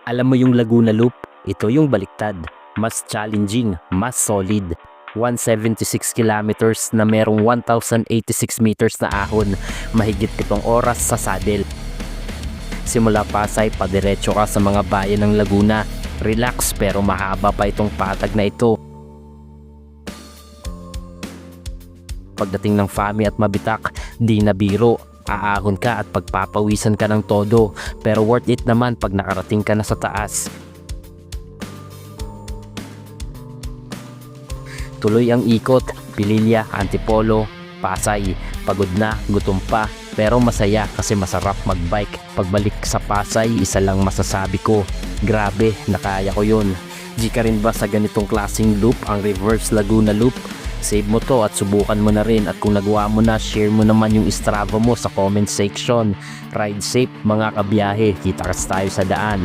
Alam mo yung Laguna Loop? Ito yung baliktad. Mas challenging, mas solid. 176 kilometers na merong 1,086 meters na ahon, mahigit 7 oras sa saddle. Simula Pasay, padiretso ka sa mga bayan ng Laguna. Relax pero mahaba pa itong patag na ito. Pagdating ng Fami at Mabitak, di na biro. Aahon ka at pagpapawisan ka ng todo, pero worth it naman pag nakarating ka na sa taas. Tuloy ang ikot, Pililya, Antipolo, Pasay. Pagod na, gutom pa, pero masaya kasi masarap magbike. Pagbalik sa Pasay, isa lang masasabi ko, grabe, nakaya ko yun. Di ka rin ba sa ganitong klaseng loop, ang reverse Laguna Loop? Save mo to at subukan mo na rin, at kung nagawa mo na, share mo naman yung Strava mo sa comment section. Ride safe mga kabiyahe, kita tayo sa daan.